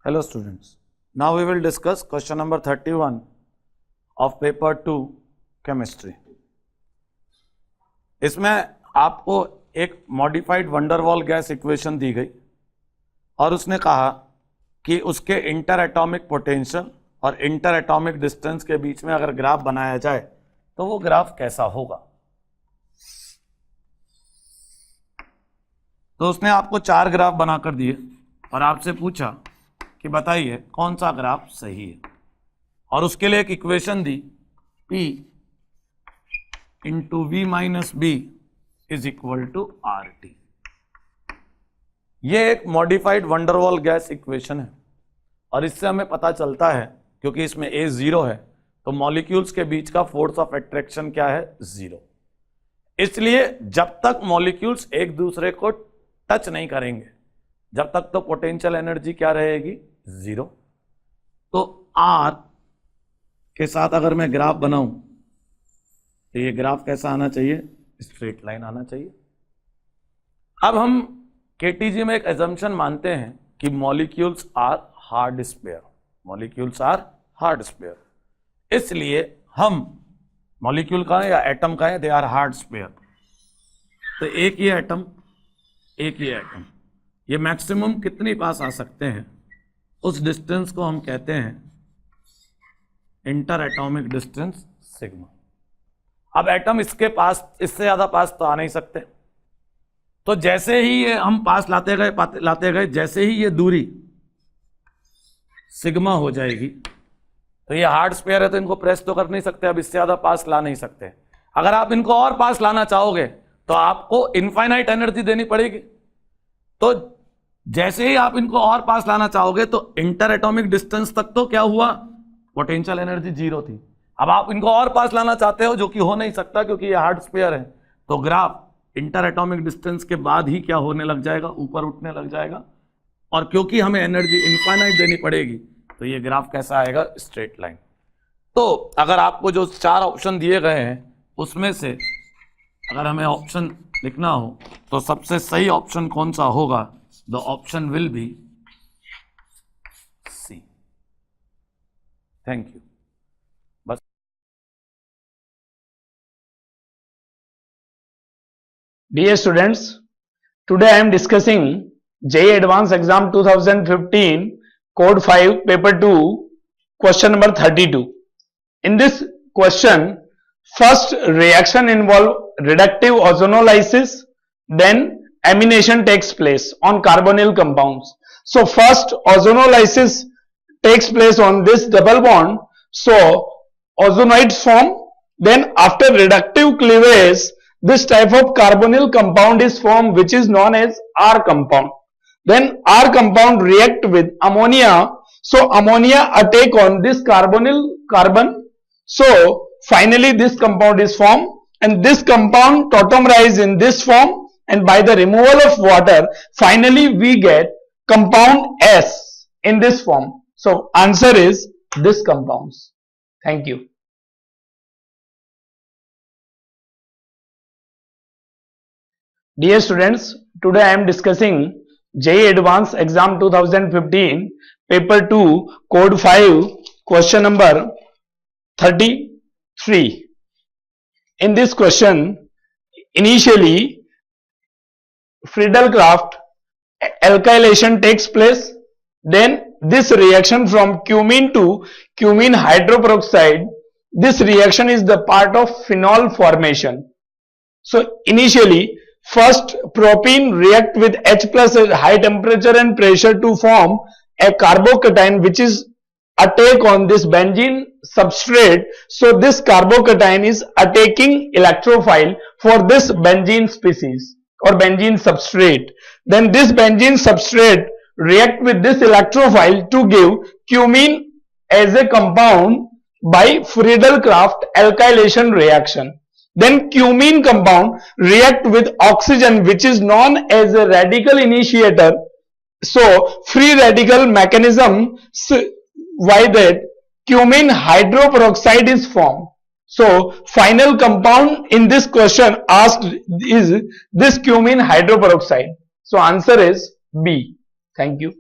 Hello students, now we will discuss question number 31 of paper 2 chemistry. इसमें आपको एक modified van der Waals gas equation दी गई और उसने कहा कि उसके इंटर एटॉमिक पोटेंशियल और इंटर एटॉमिक डिस्टेंस के बीच में अगर ग्राफ बनाया जाए तो वो ग्राफ कैसा होगा। तो उसने आपको 4 ग्राफ बनाकर दिए और आपसे पूछा कि बताइए कौन सा ग्राफ सही है, और उसके लिए एक इक्वेशन दी P into V minus b is equal to RT। ये एक मॉडिफाइड वंडरवॉल गैस इक्वेशन है और इससे हमें पता चलता है, क्योंकि इसमें A 0 है तो मॉलिक्यूल्स के बीच का फोर्स ऑफ अट्रैक्शन क्या है, 0। इसलिए जब तक मॉलिक्यूल्स एक दूसरे को टच नहीं करेंगे जब तक तो पोटेंशियल एनर्जी क्या रहेगी, 0। तो R के साथ अगर मैं ग्राफ बनाऊं तो ये ग्राफ कैसा आना चाहिए, स्ट्रेट लाइन आना चाहिए। अब हम केटीजी में एक एजम्पशन मानते हैं कि molecules are hard sphere, molecules are hard sphere. इसलिए हम मॉलिक्यूल का है या एटम का है, दे आर हार्ड स्फीयर। तो एक ये एटम एक ये एटम, ये मैक्सिमम कितनी पास आ सकते हैं, उस डिस्टेंस को हम कहते हैं इंटर एटॉमिक डिस्टेंस सिग्मा। अब एटम इसके पास, इससे ज्यादा पास तो आ नहीं सकते, तो जैसे ही ये हम पास लाते गए जैसे ही ये दूरी सिग्मा हो जाएगी, तो ये हार्ड स्फीयर है तो इनको प्रेस तो कर नहीं सकते, अब इससे ज्यादा पास ला नहीं सकते। अगर आप इनको और पास लाना चाहोगे तो आपको इनफाइनाइट एनर्जी देनी पड़ेगी। तो जैसे ही आप इनको और पास लाना चाहोगे तो इंटर एटॉमिक डिस्टेंस तक तो क्या हुआ, पोटेंशियल एनर्जी 0 थी। अब आप इनको और पास लाना चाहते हो, जो कि हो नहीं सकता क्योंकि ये हार्ड स्फीयर है, तो ग्राफ इंटर एटॉमिक डिस्टेंस के बाद ही क्या होने लग जाएगा, ऊपर उठने लग जाएगा। और क्योंकि हमें एनर्जी इनफाइनाइट देनी पड़ेगी तो ये ग्राफ कैसा आएगा, स्ट्रेट लाइन। तो अगर आपको जो 4 ऑप्शन दिए गए हैं उसमें से अगर हमें ऑप्शन लिखना हो तो सबसे सही ऑप्शन कौन सा होगा, the option will be C. Thank you. बस Dear students, today I am discussing JEE Advanced Exam 2015 Code 5 Paper 2 question number 32. In this question, first reaction involve reductive ozonolysis, then amination takes place on carbonyl compounds. So first ozonolysis takes place on this double bond, so ozonoids form. Then after reductive cleavage, this type of carbonyl compound is formed, which is known as R compound. Then R compound react with ammonia, so ammonia attack on this carbonyl carbon, so finally this compound is formed, and this compound tautomerize in this form, and by the removal of water finally we get compound S in this form. So answer is this compounds. Thank you. Dear students, today I am discussing JEE Advanced Exam 2015 Paper 2 Code 5 question number 33. In this question, initially Friedel-Crafts alkylation takes place, then this reaction from cumene to cumene hydroperoxide, this reaction is the part of phenol formation. So initially first propene react with H plus at high temperature and pressure to form a carbocation which is attack on this benzene substrate. So this carbocation is attacking electrophile for this benzene species or benzene substrate. Then this benzene substrate react with this electrophile to give cumene as a compound by Friedel-Crafts alkylation reaction. Then cumene compound react with oxygen, which is known as a radical initiator. So free radical mechanism, why that cumene hydroperoxide is formed. So final compound in this question asked is this cumene hydroperoxide. So answer is B. Thank you.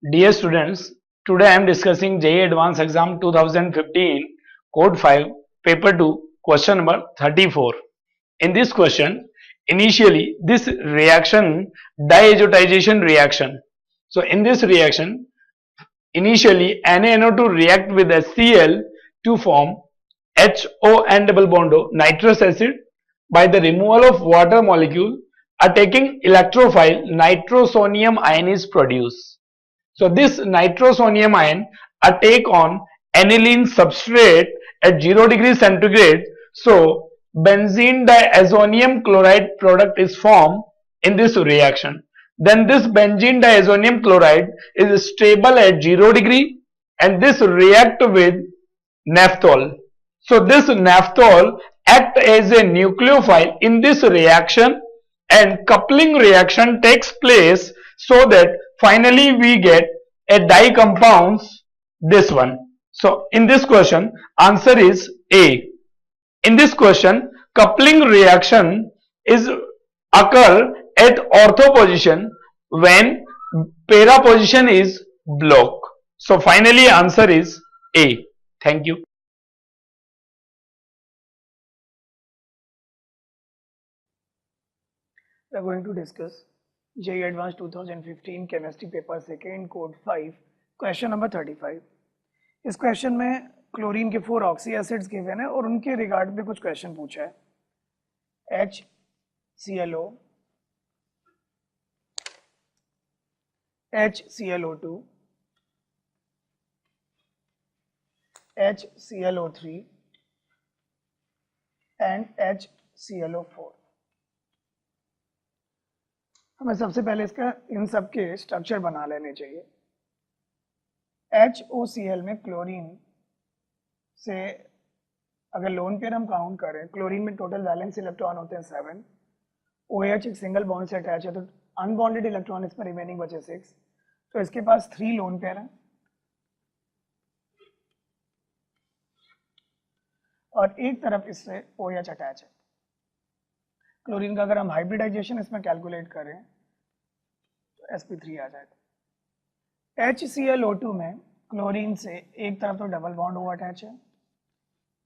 Dear students, today I am discussing JEE Advanced Exam 2015, Code 5, Paper 2, question number 34. In this question, initially this reaction, diazotization reaction. So in this reaction, initially NaNO2 react with HCl to form HON double bond O, nitrous acid. By the removal of water molecule, a taking electrophile nitrosonium ion is produced. So this nitrosonium ion attack on aniline substrate at 0 degrees centigrade. So benzene diazonium chloride product is formed in this reaction. Then this benzene diazonium chloride is stable at 0 degree and this react with naphthol. So this naphthol act as a nucleophile in this reaction and coupling reaction takes place so that finally we get a di compounds, this one. So in this question answer is A. In this question coupling reaction is occur at ortho position when para position is block. So finally answer is A. Thank you. We are going to discuss JEE Advanced 2015 Chemistry Paper 2 Code 5 Question number 35. इस question में chlorine के 4 oxy acids given है और उनके regard में कुछ question पूछा है. HClO, HClO2, HClO3 and HClO4. हमें सबसे पहले इसका इन सब के स्ट्रक्चर बना लेने चाहिए. HOCl में क्लोरीन से अगर लोन पेयर हम काउंट करें, क्लोरीन में टोटल वैलेंस इलेक्ट्रॉन होते हैं 7, OH एक सिंगल बॉन्ड से अटैच है तो अनबॉन्डेड इलेक्ट्रॉन इसमें रिमेनिंग बचे 6, तो इसके पास 3 लोन पेयर हैं और एक तरफ इससे OH अटैच है. क्लोरीन का अगर हम हाइब्रिडाइजेशन इसमें कैलकुलेट करें तो sp3 आ जाएगा. HClO2 में क्लोरीन से एक तरफ तो डबल बॉन्ड O अटैच है,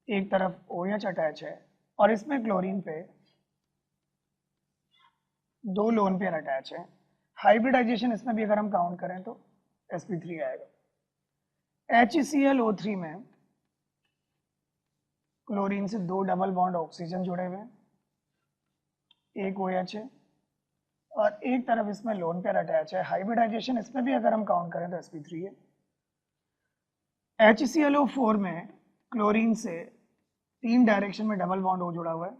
एक तरफ OH अटैच है और इसमें क्लोरीन पे 2 लोन पेयर अटैच है. हाइब्रिडाइजेशन इसमें भी अगर हम काउंट करें तो sp3 आएगा. HClO3 में क्लोरीन से 2 डबल बॉन्ड ऑक्सीजन जुड़े हुए हैं, एक OH है और एक तरफ इसमें लोन पेयर अटैच है. हाइब्रिडाइजेशन इसमें भी अगर हम काउंट करें तो sp3 है. HClO4 में क्लोरीन से 3 डायरेक्शन में डबल बॉन्ड O जुड़ा हुआ है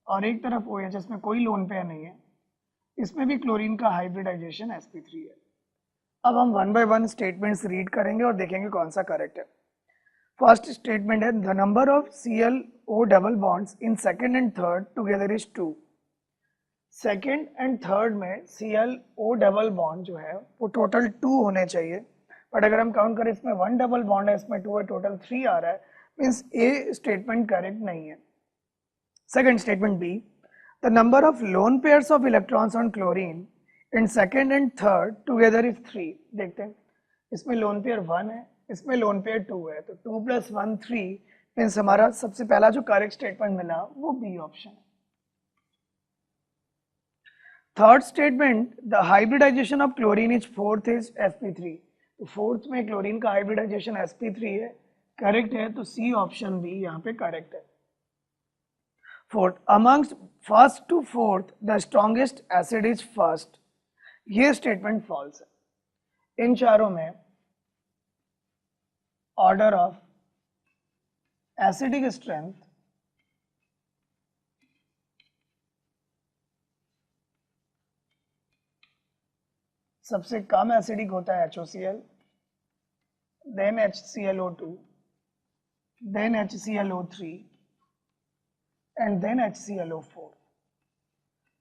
और एक तरफ OH, इसमें कोई लोन पेयर नहीं है. इसमें भी क्लोरीन का हाइब्रिडाइजेशन sp3 है. अब हम 1 बाय 1 स्टेटमेंट्स रीड करेंगे और देखेंगे कौन सा करेक्ट है. फर्स्ट स्टेटमेंट है the number of ClO double bonds in second and third together is 2. Second and third में ClO डबल बॉन्ड जो है वो टोटल 2 होने चाहिए, बट अगर हम काउंट करें इसमें 1 डबल बॉन्ड है, इसमें 2 है, टोटल 3 आ रहा है, मीन्स ए स्टेटमेंट करेक्ट नहीं है. Second statement be the number of lone pairs of electrons on chlorine in second and third together is 3. देखते हैं इसमें लोन पेयर 1 है, इसमें लोन पेयर 2 है, तो 2 + 1 3 मीन्स हमारा सबसे पहला जो करेक्ट स्टेटमेंट मिला वो बी ऑप्शन है. Third statement the hybridization of chlorine is fourth is sp3. तो फोर्थ में क्लोरीन का हाइब्रिडाइजेशन sp3 है, करेक्ट है, तो सी ऑप्शन बी यहाँ पे करेक्ट है. Fourth amongst first to fourth the strongest acid is first, ये स्टेटमेंट फॉल्स है. इन चारों में ऑर्डर ऑफ एसिडिक स्ट्रेंथ सबसे कम एसिडिक होता है HOCl, then HClO2, then HClO3 and then HClO4.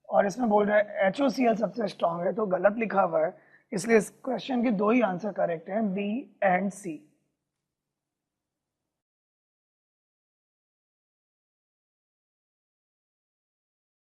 और इसमें बोल रहा है HOCl सबसे स्ट्रॉन्ग है, तो गलत लिखा हुआ है, इसलिए इस क्वेश्चन के 2 ही आंसर करेक्ट हैं, बी एंड सी.